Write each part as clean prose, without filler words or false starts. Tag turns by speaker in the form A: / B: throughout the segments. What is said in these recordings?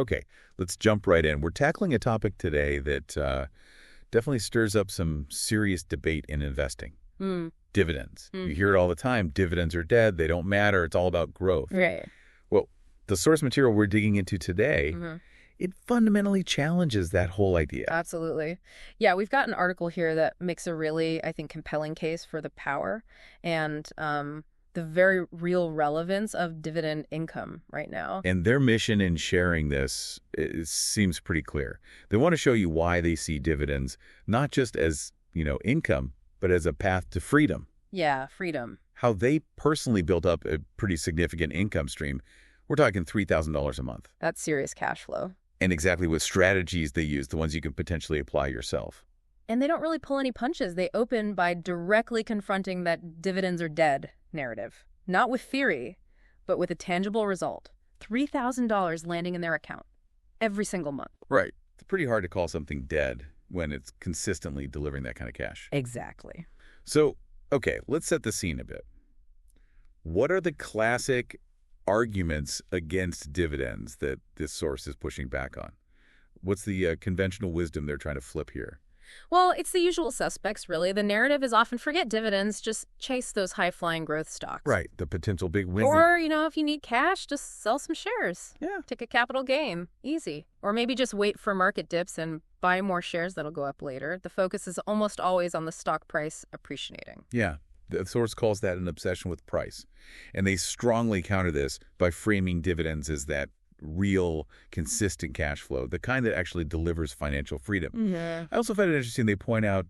A: Okay, let's jump right in. We're tackling a topic today that definitely stirs up some serious debate in investing.
B: Mm.
A: Dividends. You
B: Mm.
A: hear it all the time. Dividends are dead. They don't matter. It's all about growth.
B: Right.
A: Well, the source material we're digging into today,
B: Hmm.
A: it fundamentally challenges that whole idea.
B: Absolutely. Yeah, we've got an article here that makes a really, I think, compelling case for the power and the very real relevance of dividend income right now.
A: And their mission in sharing this seems pretty clear. They want to show you why they see dividends not just as, income, but as a path to freedom.
B: Yeah, freedom.
A: How they personally built up a pretty significant income stream. We're talking $3,000 a month.
B: That's serious cash flow.
A: And exactly what strategies they use, the ones you can potentially apply yourself.
B: And they don't really pull any punches. They open by directly confronting that dividends are dead narrative. Not with theory, but with a tangible result. $3,000 landing in their account every single month.
A: Right. It's pretty hard to call something dead when it's consistently delivering that kind of cash.
B: Exactly.
A: So, okay, let's set the scene a bit. What are the classic arguments against dividends that this source is pushing back on? What's the conventional wisdom they're trying to flip here?
B: Well, it's the usual suspects, really. The narrative is often forget dividends, just chase those high-flying growth stocks.
A: Right, the potential big win.
B: Or, if you need cash, just sell some shares.
A: Yeah.
B: Take a capital gain. Easy. Or maybe just wait for market dips and buy more shares that'll go up later. The focus is almost always on the stock price appreciating.
A: Yeah. The source calls that an obsession with price. And they strongly counter this by framing dividends as that real, consistent cash flow, the kind that actually delivers financial freedom.
B: Mm-hmm.
A: I also find it interesting they point out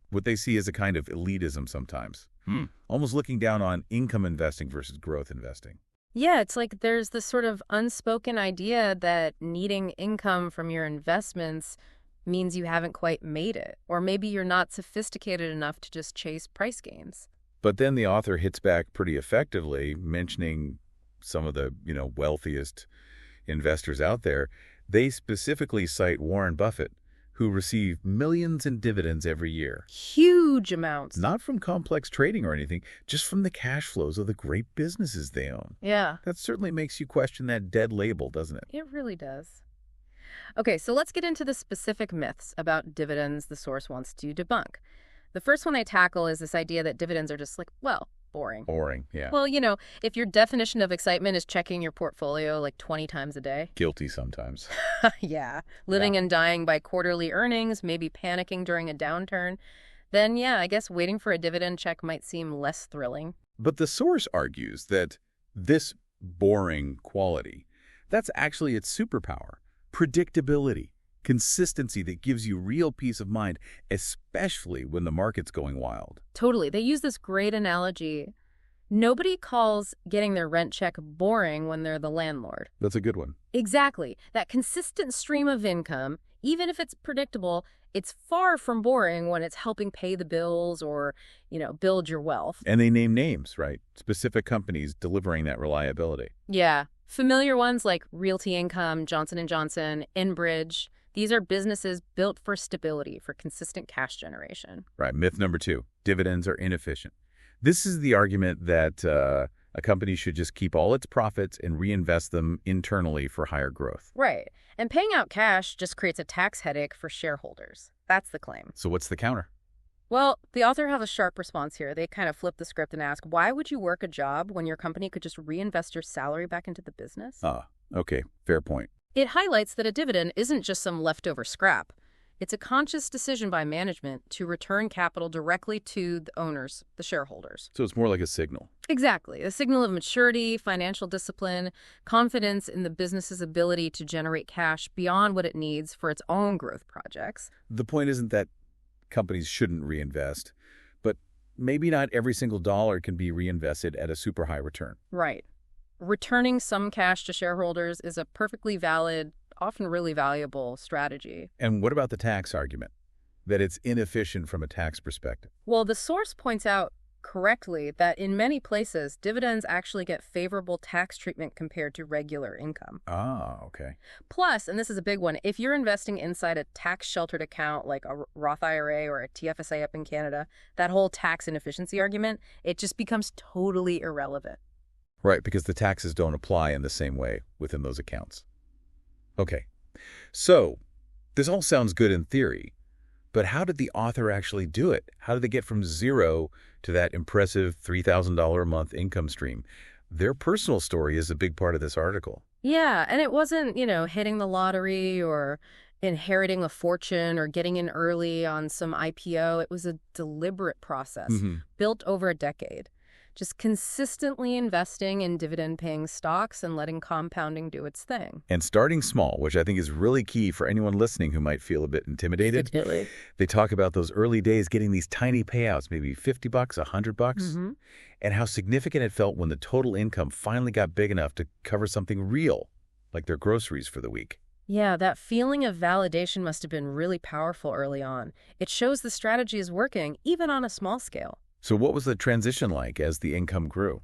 A: what they see as a kind of elitism sometimes, almost looking down on income investing versus growth investing.
B: Yeah, it's like there's this sort of unspoken idea that needing income from your investments means you haven't quite made it, or maybe you're not sophisticated enough to just chase price gains.
A: But then the author hits back pretty effectively, mentioning some of the, wealthiest investors out there. They specifically cite Warren Buffett, who received millions in dividends every year.
B: Huge amounts.
A: Not from complex trading or anything, just from the cash flows of the great businesses they own.
B: Yeah.
A: That certainly makes you question that dead label, doesn't it?
B: It really does. Okay, so let's get into the specific myths about dividends the source wants to debunk. The first one they tackle is this idea that dividends are just boring.
A: Boring, yeah.
B: Well, if your definition of excitement is checking your portfolio 20 times a day.
A: Guilty sometimes.
B: Yeah. Living and dying by quarterly earnings, maybe panicking during a downturn, then I guess waiting for a dividend check might seem less thrilling.
A: But the source argues that this boring quality, that's actually its superpower. Predictability, consistency that gives you real peace of mind, especially when the market's going wild.
B: Totally. They use this great analogy. Nobody calls getting their rent check boring when they're the landlord.
A: That's a good one.
B: Exactly. That consistent stream of income, even if it's predictable, it's far from boring when it's helping pay the bills or, build your wealth.
A: And they name names, right? Specific companies delivering that reliability.
B: Yeah. Familiar ones like Realty Income, Johnson & Johnson, Enbridge. These are businesses built for stability, for consistent cash generation.
A: Right. Myth number 2, dividends are inefficient. This is the argument that a company should just keep all its profits and reinvest them internally for higher growth.
B: Right. And paying out cash just creates a tax headache for shareholders. That's the claim.
A: So what's the counter?
B: Well, the author has a sharp response here. They kind of flip the script and ask, why would you work a job when your company could just reinvest your salary back into the business?
A: Okay. Fair point.
B: It highlights that a dividend isn't just some leftover scrap. It's a conscious decision by management to return capital directly to the owners, the shareholders.
A: So it's more like a signal.
B: Exactly. A signal of maturity, financial discipline, confidence in the business's ability to generate cash beyond what it needs for its own growth projects.
A: The point isn't that companies shouldn't reinvest, but maybe not every single dollar can be reinvested at a super high return.
B: Right. Returning some cash to shareholders is a perfectly valid, often really valuable strategy.
A: And what about the tax argument? That it's inefficient from a tax perspective?
B: Well, the source points out correctly that in many places, dividends actually get favorable tax treatment compared to regular income.
A: Okay.
B: Plus, and this is a big one, if you're investing inside a tax-sheltered account like a Roth IRA or a TFSA up in Canada, that whole tax inefficiency argument, it just becomes totally irrelevant.
A: Right, because the taxes don't apply in the same way within those accounts. Okay, so this all sounds good in theory, but how did the author actually do it? How did they get from zero to that impressive $3,000 a month income stream? Their personal story is a big part of this article.
B: Yeah, and it wasn't, hitting the lottery or inheriting a fortune or getting in early on some IPO. It was a deliberate process
A: hmm
B: built over a decade. Just consistently investing in dividend-paying stocks and letting compounding do its thing.
A: And starting small, which I think is really key for anyone listening who might feel a bit intimidated.
B: Definitely.
A: They talk about those early days getting these tiny payouts, maybe $50, $100,
B: Mm-hmm.
A: and how significant it felt when the total income finally got big enough to cover something real, like their groceries for the week.
B: Yeah, that feeling of validation must have been really powerful early on. It shows the strategy is working, even on a small scale.
A: So what was the transition like as the income grew?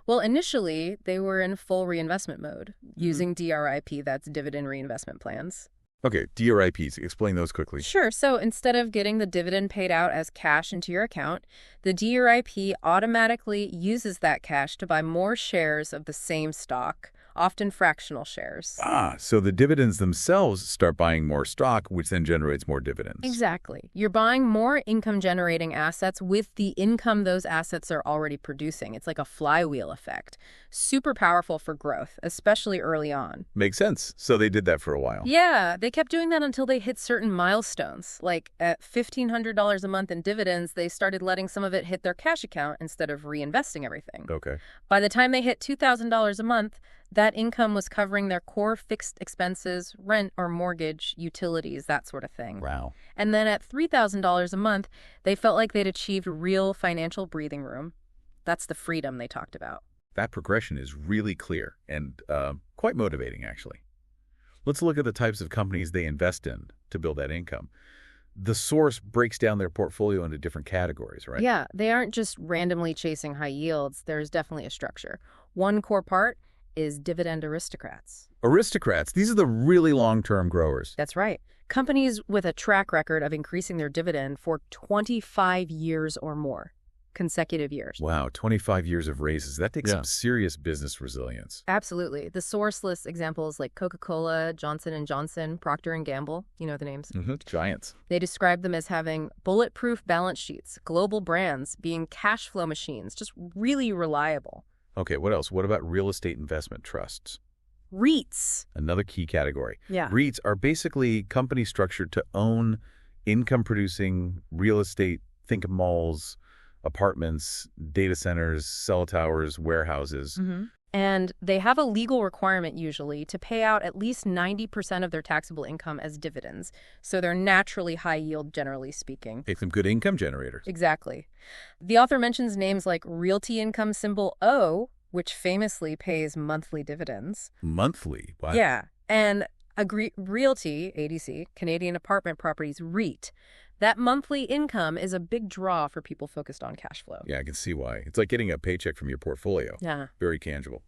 B: Well, initially, they were in full reinvestment mode, using DRIP, that's dividend reinvestment plans.
A: Okay, DRIPs, explain those quickly.
B: Sure, so instead of getting the dividend paid out as cash into your account, the DRIP automatically uses that cash to buy more shares of the same stock, often fractional shares.
A: So the dividends themselves start buying more stock, which then generates more dividends.
B: Exactly. You're buying more income-generating assets with the income those assets are already producing. It's like a flywheel effect. Super powerful for growth, especially early on.
A: Makes sense. So they did that for a while.
B: Yeah, they kept doing that until they hit certain milestones. Like at $1,500 a month in dividends, they started letting some of it hit their cash account instead of reinvesting everything.
A: Okay.
B: By the time they hit $2,000 a month, that income was covering their core fixed expenses, rent or mortgage, utilities, that sort of thing.
A: Wow.
B: And then at $3,000 a month, they felt like they'd achieved real financial breathing room. That's the freedom they talked about.
A: That progression is really clear and quite motivating, actually. Let's look at the types of companies they invest in to build that income. The source breaks down their portfolio into different categories, right?
B: Yeah, they aren't just randomly chasing high yields. There's definitely a structure. One core part is dividend aristocrats.
A: Aristocrats, these are the really long-term growers.
B: That's right. Companies with a track record of increasing their dividend for 25 years or more, consecutive years.
A: Wow, 25 years of raises. That takes
C: Yeah.
A: some serious business resilience.
B: Absolutely. The source lists examples like Coca-Cola, Johnson & Johnson, Procter & Gamble, you know the names.
A: Giants.
B: They describe them as having bulletproof balance sheets, global brands, being cash flow machines, just really reliable.
A: Okay, what else? What about real estate investment trusts?
B: REITs.
A: Another key category.
B: Yeah.
A: REITs are basically companies structured to own income-producing real estate. Think of malls, apartments, data centers, cell towers, warehouses.
B: And they have a legal requirement usually to pay out at least 90% of their taxable income as dividends. So they're naturally high yield, generally speaking.
A: Make them good income generators.
B: Exactly. The author mentions names like Realty Income symbol O, which famously pays monthly dividends.
A: Monthly? Wow.
B: Yeah. And Realty, ADC, Canadian Apartment Properties, REIT. That monthly income is a big draw for people focused on cash flow.
A: Yeah, I can see why. It's like getting a paycheck from your portfolio.
B: Yeah.
A: Very tangible.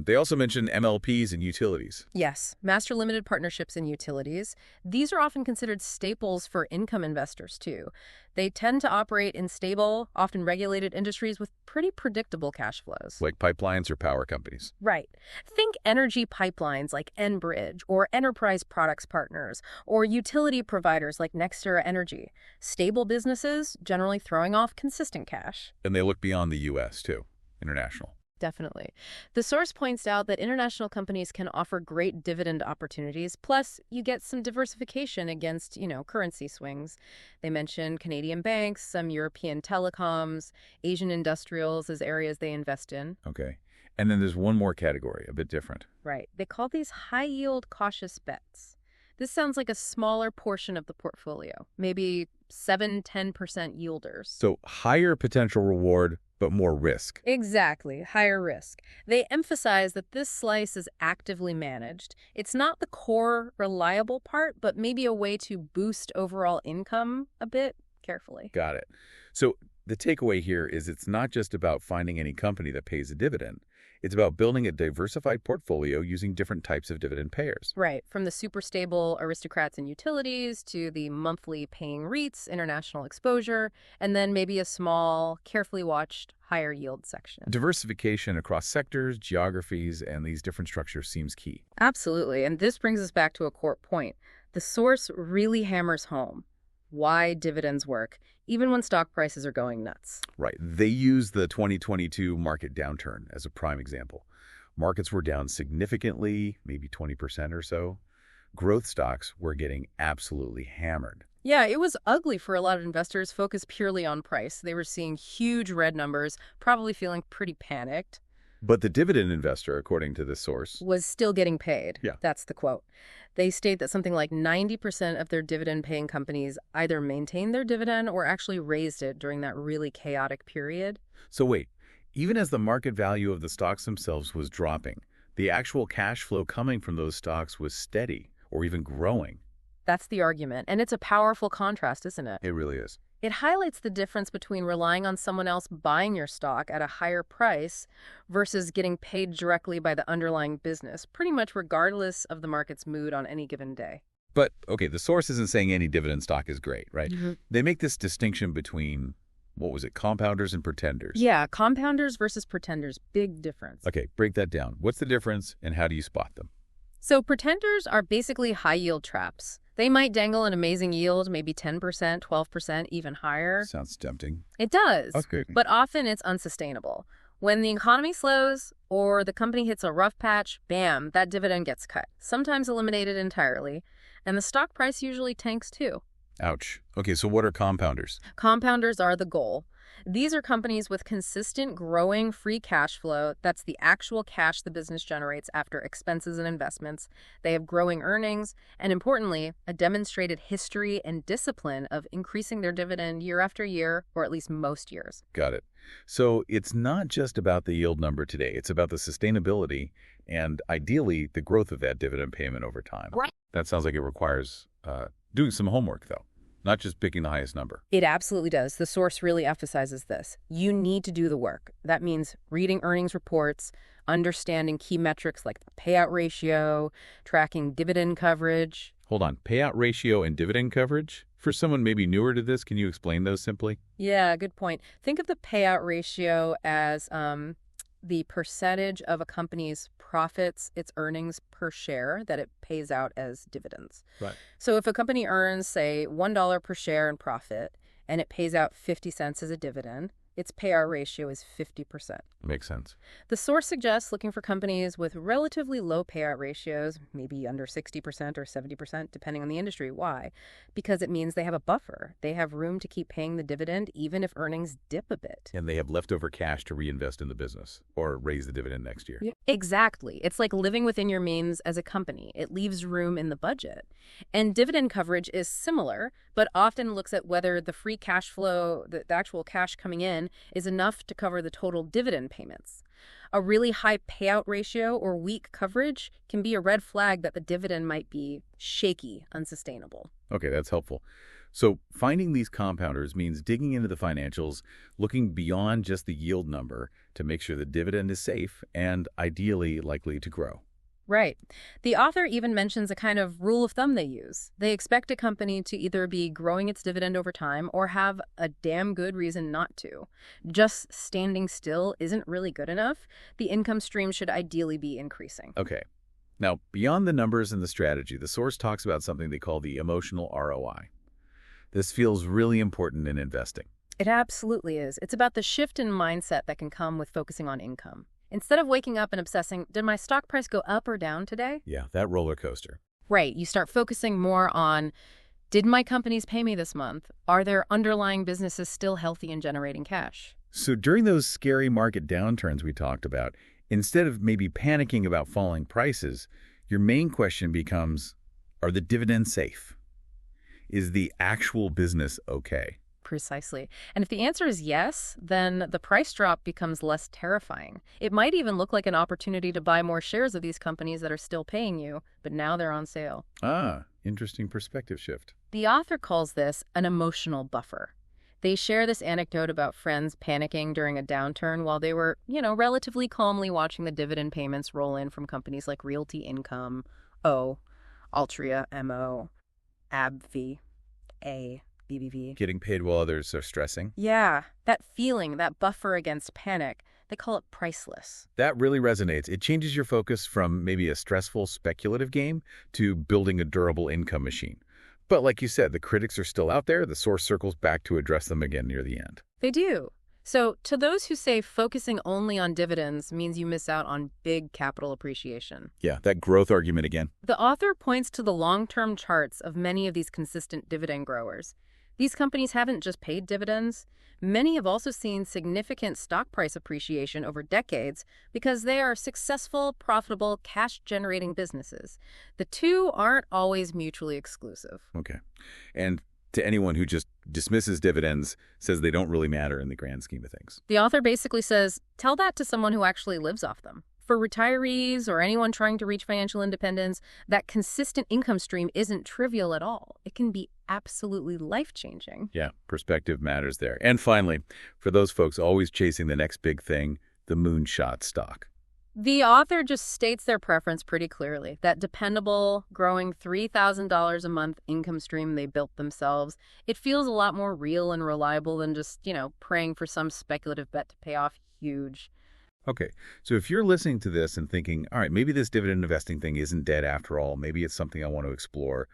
A: They also mention MLPs and utilities.
B: Yes, master limited partnerships and utilities. These are often considered staples for income investors, too. They tend to operate in stable, often regulated industries with pretty predictable cash flows.
A: Like pipelines or power companies.
B: Right. Think energy pipelines like Enbridge or enterprise products partners or utility providers like NextEra Energy. Stable businesses, generally throwing off consistent cash.
A: And they look beyond the U.S., too. International.
B: Definitely. The source points out that international companies can offer great dividend opportunities, plus you get some diversification against, currency swings. They mention Canadian banks, some European telecoms, Asian industrials as areas they invest in.
A: Okay. And then there's one more category, a bit different.
B: Right. They call these high-yield cautious bets. This sounds like a smaller portion of the portfolio, maybe 7-10% yielders.
A: So higher potential reward, but more risk.
B: Exactly, higher risk. They emphasize that this slice is actively managed. It's not the core reliable part, but maybe a way to boost overall income a bit carefully.
A: Got it. So the takeaway here is it's not just about finding any company that pays a dividend. It's about building a diversified portfolio using different types of dividend payers.
B: Right, from the super stable aristocrats and utilities to the monthly paying REITs, international exposure, and then maybe a small, carefully watched higher yield section.
A: Diversification across sectors, geographies, and these different structures seems key.
B: Absolutely, and this brings us back to a core point. The source really hammers home why dividends work, even when stock prices are going nuts.
A: Right. They use the 2022 market downturn as a prime example. Markets were down significantly, maybe 20% or so. Growth stocks were getting absolutely hammered.
B: Yeah, it was ugly for a lot of investors focused purely on price. They were seeing huge red numbers, probably feeling pretty panicked.
A: But the dividend investor, according to this source,
B: Was still getting paid.
A: Yeah.
B: That's the quote. They state that something like 90% of their dividend-paying companies either maintained their dividend or actually raised it during that really chaotic period.
A: So wait, even as the market value of the stocks themselves was dropping, the actual cash flow coming from those stocks was steady or even growing.
B: That's the argument, and it's a powerful contrast, isn't it?
A: It really is.
B: It highlights the difference between relying on someone else buying your stock at a higher price versus getting paid directly by the underlying business, pretty much regardless of the market's mood on any given day.
A: But, okay, the source isn't saying any dividend stock is great, right?
B: Mm-hmm.
A: They make this distinction between, what was it, compounders and pretenders.
B: Yeah, compounders versus pretenders, big difference.
A: Okay, break that down. What's the difference and how do you spot them?
B: So pretenders are basically high-yield traps. They might dangle an amazing yield, maybe 10%, 12%, even higher.
A: Sounds tempting.
B: It does,
A: Okay.
B: but often it's unsustainable. When the economy slows or the company hits a rough patch, bam, that dividend gets cut, sometimes eliminated entirely, and the stock price usually tanks too.
A: Ouch. Okay, so what are compounders?
B: Compounders are the goal. These are companies with consistent growing free cash flow. That's the actual cash the business generates after expenses and investments. They have growing earnings and, importantly, a demonstrated history and discipline of increasing their dividend year after year, or at least most years.
A: Got it. So it's not just about the yield number today. It's about the sustainability and, ideally, the growth of that dividend payment over time.
B: Right.
A: That sounds like it requires doing some homework, though, not just picking the highest number.
B: It absolutely does. The source really emphasizes this. You need to do the work. That means reading earnings reports, understanding key metrics like the payout ratio, tracking dividend coverage.
A: Hold on. Payout ratio and dividend coverage? For someone maybe newer to this, can you explain those simply?
B: Yeah, good point. Think of the payout ratio as the percentage of a company's profits, its earnings per share that it pays out as dividends.
A: Right.
B: So if a company earns, say, $1 per share in profit and it pays out 50 cents as a dividend, its payout ratio is 50%.
A: Makes sense.
B: The source suggests looking for companies with relatively low payout ratios, maybe under 60% or 70%, depending on the industry. Why? Because it means they have a buffer. They have room to keep paying the dividend even if earnings dip a bit.
A: And they have leftover cash to reinvest in the business or raise the dividend next year.
B: Yeah. Exactly. It's like living within your means as a company. It leaves room in the budget. And dividend coverage is similar, but often looks at whether the free cash flow, the actual cash coming in, is enough to cover the total dividend payments. A really high payout ratio or weak coverage can be a red flag that the dividend might be shaky, unsustainable.
A: Okay, that's helpful. So finding these compounders means digging into the financials, looking beyond just the yield number to make sure the dividend is safe and ideally likely to grow.
B: Right. The author even mentions a kind of rule of thumb they use. They expect a company to either be growing its dividend over time or have a damn good reason not to. Just standing still isn't really good enough. The income stream should ideally be increasing.
A: Okay. Now, beyond the numbers and the strategy, the source talks about something they call the emotional ROI. This feels really important in investing.
B: It absolutely is. It's about the shift in mindset that can come with focusing on income. Instead of waking up and obsessing, did my stock price go up or down today?
A: Yeah, that roller coaster.
B: Right. You start focusing more on, did my companies pay me this month? Are their underlying businesses still healthy and generating cash?
A: So during those scary market downturns we talked about, instead of maybe panicking about falling prices, your main question becomes, are the dividends safe? Is the actual business okay?
B: Precisely. And if the answer is yes, then the price drop becomes less terrifying. It might even look like an opportunity to buy more shares of these companies that are still paying you, but now they're on sale.
A: Ah, interesting perspective shift.
B: The author calls this an emotional buffer. They share this anecdote about friends panicking during a downturn while they were, relatively calmly watching the dividend payments roll in from companies like Realty Income, O, Altria, MO, AbbVie, A, BBV.
A: Getting paid while others are stressing.
B: Yeah, that feeling, that buffer against panic, they call it priceless.
A: That really resonates. It changes your focus from maybe a stressful speculative game to building a durable income machine. But like you said, the critics are still out there. The source circles back to address them again near the end.
B: They do. So to those who say focusing only on dividends means you miss out on big capital appreciation.
A: Yeah, that growth argument again.
B: The author points to the long-term charts of many of these consistent dividend growers. These companies haven't just paid dividends. Many have also seen significant stock price appreciation over decades because they are successful, profitable, cash-generating businesses. The two aren't always mutually exclusive.
A: Okay. And to anyone who just dismisses dividends, says they don't really matter in the grand scheme of things.
B: The author basically says, tell that to someone who actually lives off them. For retirees or anyone trying to reach financial independence, that consistent income stream isn't trivial at all. It can be absolutely life-changing.
A: Yeah, perspective matters there. And finally, for those folks always chasing the next big thing, the moonshot stock.
B: The author just states their preference pretty clearly, that dependable, growing $3,000 a month income stream they built themselves. It feels a lot more real and reliable than just, praying for some speculative bet to pay off huge.
A: Okay, so if you're listening to this and thinking, all right, maybe this dividend investing thing isn't dead after all, maybe it's something I want to explore,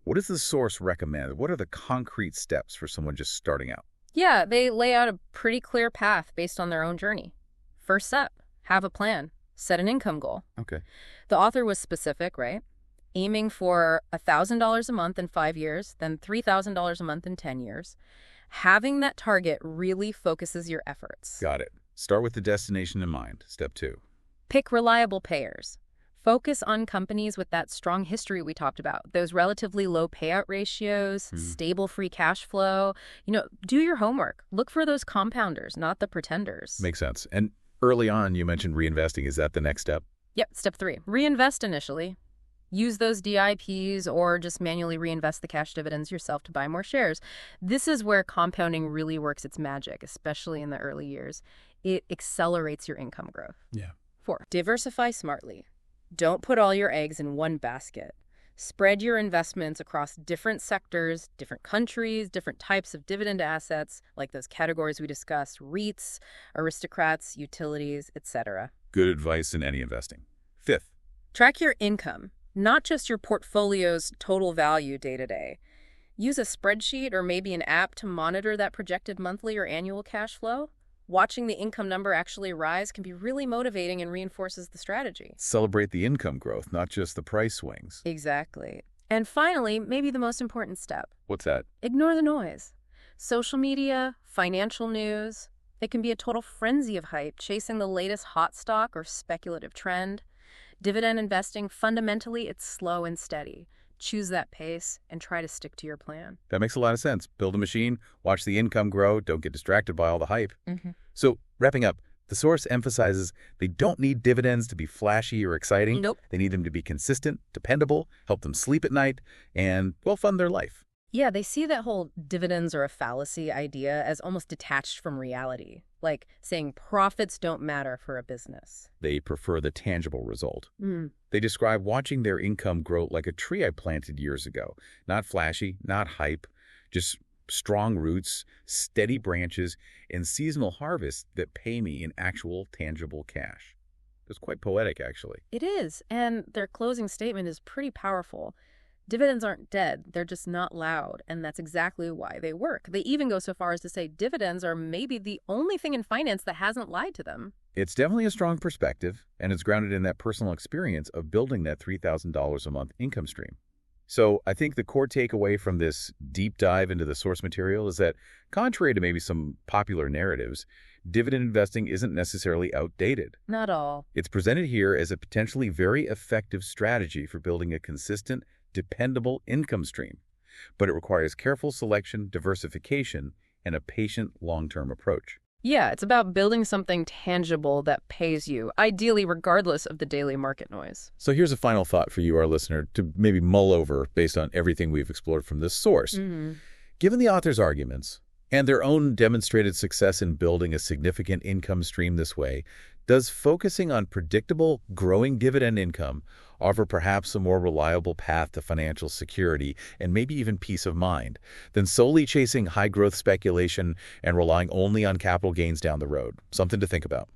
A: what does the source recommend? What are the concrete steps for someone just starting out?
B: Yeah, they lay out a pretty clear path based on their own journey. First step, have a plan. Set an income goal.
A: Okay.
B: The author was specific, right? Aiming for $1,000 a month in 5 years, then $3,000 a month in 10 years. Having that target really focuses your efforts.
A: Got it. Start with the destination in mind. Step 2.
B: Pick reliable payers. Focus on companies with that strong history we talked about, those relatively low payout ratios, stable free cash flow. Do your homework. Look for those compounders, not the pretenders.
A: Makes sense. And early on, you mentioned reinvesting. Is that the next step?
B: Yep, step 3. Reinvest initially. Use those DIPs or just manually reinvest the cash dividends yourself to buy more shares. This is where compounding really works its magic, especially in the early years. It accelerates your income growth.
A: Yeah.
B: 4. Diversify smartly. Don't put all your eggs in one basket. Spread your investments across different sectors, different countries, different types of dividend assets, like those categories we discussed, REITs, aristocrats, utilities, etc.
A: Good advice in any investing. 5th.
B: Track your income, not just your portfolio's total value day to day. Use a spreadsheet or maybe an app to monitor that projected monthly or annual cash flow. Watching the income number actually rise can be really motivating and reinforces the strategy.
A: Celebrate the income growth, not just the price swings.
B: Exactly. And finally, maybe the most important step.
A: What's that?
B: Ignore the noise. Social media, financial news, it can be a total frenzy of hype, chasing the latest hot stock or speculative trend. Dividend investing, fundamentally, it's slow and steady. Choose that pace and try to stick to your plan.
A: That makes a lot of sense. Build a machine, watch the income grow, don't get distracted by all the hype. So, wrapping up, the source emphasizes they don't need dividends to be flashy or exciting.
B: Nope.
A: They need them to be consistent, dependable, help them sleep at night, and, well, fund their life.
B: Yeah, they see that whole dividends are a fallacy idea as almost detached from reality, like saying profits don't matter for a business.
A: They prefer the tangible result. They describe watching their income grow like a tree I planted years ago. Not flashy, not hype, just strong roots, steady branches, and seasonal harvests that pay me in actual tangible cash. It's quite poetic, actually.
B: It is, and their closing statement is pretty powerful. Dividends aren't dead, they're just not loud, and that's exactly why they work. They even go so far as to say dividends are maybe the only thing in finance that hasn't lied to them.
A: It's definitely a strong perspective, and it's grounded in that personal experience of building that $3,000 a month income stream. So I think the core takeaway from this deep dive into the source material is that, contrary to maybe some popular narratives, dividend investing isn't necessarily outdated.
B: Not all.
A: It's presented here as a potentially very effective strategy for building a consistent, dependable income stream, but it requires careful selection, diversification, and a patient long-term approach.
B: Yeah, it's about building something tangible that pays you, ideally regardless of the daily market noise.
A: So here's a final thought for you, our listener, to maybe mull over based on everything we've explored from this source. Given the author's arguments, And their own demonstrated success in building a significant income stream this way, does focusing on predictable, growing dividend income offer perhaps a more reliable path to financial security and maybe even peace of mind than solely chasing high-growth speculation and relying only on capital gains down the road? Something to think about.